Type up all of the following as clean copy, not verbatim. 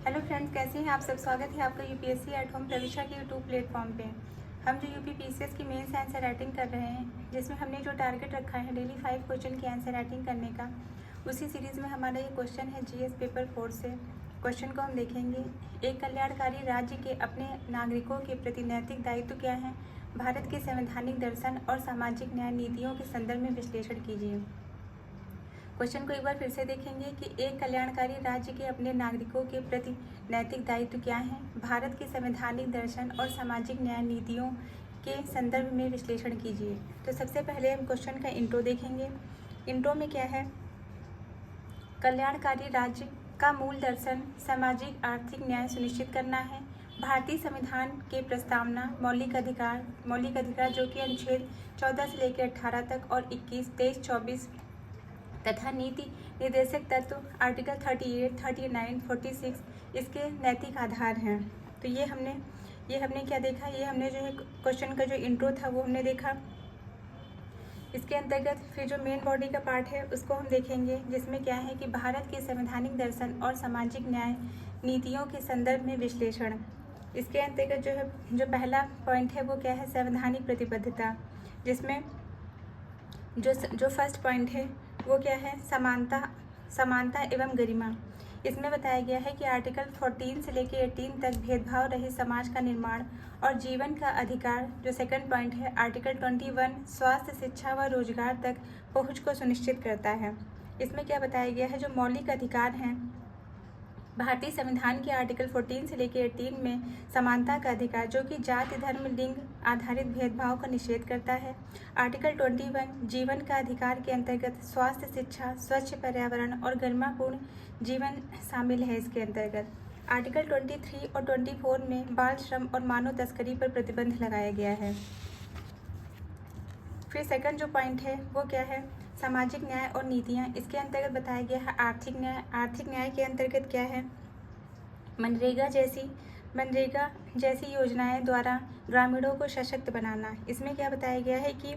Hello friends, कैसे हैं आप सब। स्वागत है आपका यूपीएससी एट होम प्रविशा के यूट्यूब प्लेटफॉर्म पे। हम जो यूपी पीसीएस की मेंस आंसर राइटिंग कर रहे हैं, जिसमें हमने जो टारगेट रखा है डेली 5 क्वेश्चन की आंसर राइटिंग करने का, उसी सीरीज़ में हमारा ये क्वेश्चन है जीएस पेपर 4 से। क्वेश्चन को हम देखेंगे। एक कल्याणकारी राज्य के अपने नागरिकों के प्रति नैतिक दायित्व क्या है? भारत के संवैधानिक दर्शन और सामाजिक न्याय नीतियों के संदर्भ में विश्लेषण कीजिए। क्वेश्चन को एक बार फिर से देखेंगे कि एक कल्याणकारी राज्य के अपने नागरिकों के प्रति नैतिक दायित्व क्या है? भारत के संवैधानिक दर्शन और सामाजिक न्याय नीतियों के संदर्भ में विश्लेषण कीजिए। तो सबसे पहले हम क्वेश्चन का इंट्रो देखेंगे। इंट्रो में क्या है? कल्याणकारी राज्य का मूल दर्शन सामाजिक आर्थिक न्याय सुनिश्चित करना है। भारतीय संविधान के प्रस्तावना मौलिक अधिकार जो कि अनुच्छेद 14 से लेकर 18 तक और 21, 23, 24 तथा नीति निर्देशक तत्व आर्टिकल 38, 39, 46 इसके नैतिक आधार हैं। तो ये हमने क्या देखा? ये हमने जो है क्वेश्चन का जो इंट्रो था वो हमने देखा। इसके अंतर्गत फिर जो मेन बॉडी का पार्ट है उसको हम देखेंगे, जिसमें क्या है कि भारत के संवैधानिक दर्शन और सामाजिक न्याय नीतियों के संदर्भ में विश्लेषण। इसके अंतर्गत जो पहला पॉइंट है वो क्या है? संवैधानिक प्रतिबद्धता, जिसमें जो फर्स्ट पॉइंट है वो क्या है? समानता एवं गरिमा। इसमें बताया गया है कि आर्टिकल 14 से लेकर 18 तक भेदभाव रहित समाज का निर्माण और जीवन का अधिकार। जो सेकंड पॉइंट है आर्टिकल 21 स्वास्थ्य, शिक्षा व रोजगार तक पहुंच को सुनिश्चित करता है। इसमें क्या बताया गया है? जो मौलिक अधिकार हैं भारतीय संविधान के आर्टिकल 14 से लेकर 18 में समानता का अधिकार, जो कि जाति, धर्म, लिंग आधारित भेदभाव का निषेध करता है। आर्टिकल 21 जीवन का अधिकार के अंतर्गत स्वास्थ्य, शिक्षा, स्वच्छ पर्यावरण और गरिमापूर्ण जीवन शामिल है। इसके अंतर्गत आर्टिकल 23 और 24 में बाल श्रम और मानव तस्करी पर प्रतिबंध लगाया गया है। फिर सेकंड जो पॉइंट है वो क्या है? सामाजिक न्याय और नीतियाँ। इसके अंतर्गत बताया गया है आर्थिक न्याय। आर्थिक न्याय के अंतर्गत क्या है? मनरेगा जैसी योजनाएं द्वारा ग्रामीणों को सशक्त बनाना। इसमें क्या बताया गया है कि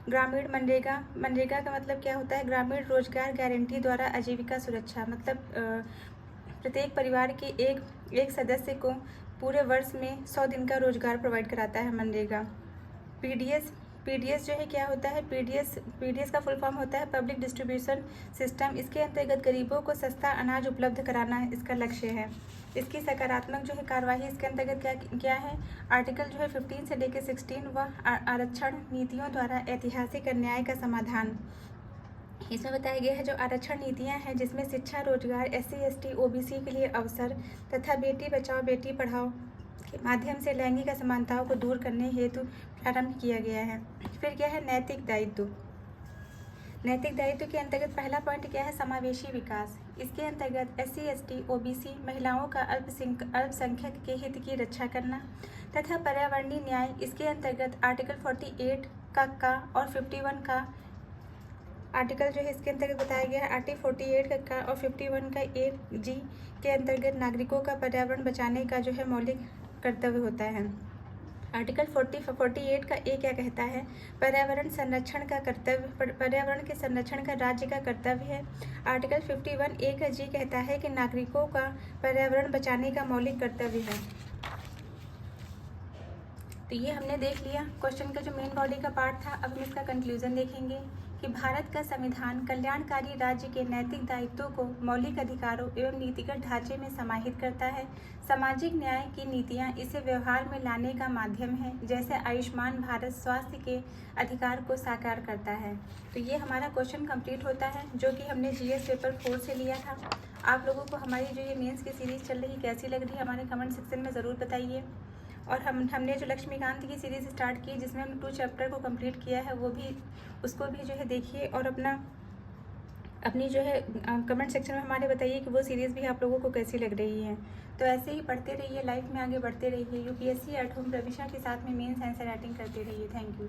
ग्रामीण मनरेगा का मतलब क्या होता है? ग्रामीण रोजगार गारंटी द्वारा आजीविका सुरक्षा। मतलब प्रत्येक परिवार के एक सदस्य को पूरे वर्ष में 100 दिन का रोजगार प्रोवाइड कराता है मनरेगा। पीडीएस जो है क्या होता है? पीडीएस का फुल फॉर्म होता है पब्लिक डिस्ट्रीब्यूशन सिस्टम। इसके अंतर्गत गरीबों को सस्ता अनाज उपलब्ध कराना इसका लक्ष्य है। इसकी सकारात्मक जो है कार्यवाही इसके अंतर्गत क्या है? आर्टिकल जो है 15 से लेकर 16 व आरक्षण नीतियों द्वारा ऐतिहासिक अन्याय का समाधान। इसमें बताया गया है जो आरक्षण नीतियां हैं, जिसमें शिक्षा, रोजगार, SC, ST, OBC के लिए अवसर तथा बेटी बचाओ बेटी पढ़ाओ के माध्यम से लैंगिक असमानताओं को दूर करने हेतु प्रारंभ किया गया है। फिर क्या है? नैतिक दायित्व। नैतिक दायित्व के अंतर्गत पहला पॉइंट क्या है? समावेशी विकास। इसके अंतर्गत SC, ST, OBC महिलाओं का अल्पसंख्यक के हित की रक्षा करना तथा पर्यावरणीय न्याय। इसके अंतर्गत आर्टिकल 48 का और 51 का आर्टिकल जो है इसके अंतर्गत बताया गया है आर्टिकल 48 का और 51 का 1G के अंतर्गत नागरिकों का पर्यावरण बचाने का जो है मौलिक कर्तव्य होता है। आर्टिकल 48 का ए क्या कहता है? पर्यावरण के संरक्षण का राज्य का कर्तव्य है। आर्टिकल 51 ए का जी कहता है कि नागरिकों का पर्यावरण बचाने का मौलिक कर्तव्य है। तो ये हमने देख लिया क्वेश्चन का जो मेन बॉडी का पार्ट था। अब हम इसका कंक्लूजन देखेंगे कि भारत का संविधान कल्याणकारी राज्य के नैतिक दायित्वों को मौलिक अधिकारों एवं नीतिगत ढांचे में समाहित करता है। सामाजिक न्याय की नीतियां इसे व्यवहार में लाने का माध्यम है, जैसे आयुष्मान भारत स्वास्थ्य के अधिकार को साकार करता है। तो ये हमारा क्वेश्चन कंप्लीट होता है, जो कि हमने जीएस पेपर 4 से लिया था। आप लोगों को हमारी जो ये मेंस की सीरीज़ चल रही कैसी लग रही है हमारे कमेंट सेक्शन में ज़रूर बताइए। और हमने जो लक्ष्मीकांत की सीरीज़ स्टार्ट की, जिसमें हमने 2 चैप्टर को कंप्लीट किया है, उसको भी जो है देखिए और अपनी जो है कमेंट सेक्शन में हमारे बताइए कि वो सीरीज़ भी आप लोगों को कैसी लग रही है। तो ऐसे ही पढ़ते रहिए, लाइफ में आगे बढ़ते रहिए। यूपीएससी एट होम प्रविशा के साथ में मेंस आंसर राइटिंग करते रहिए। Thank you.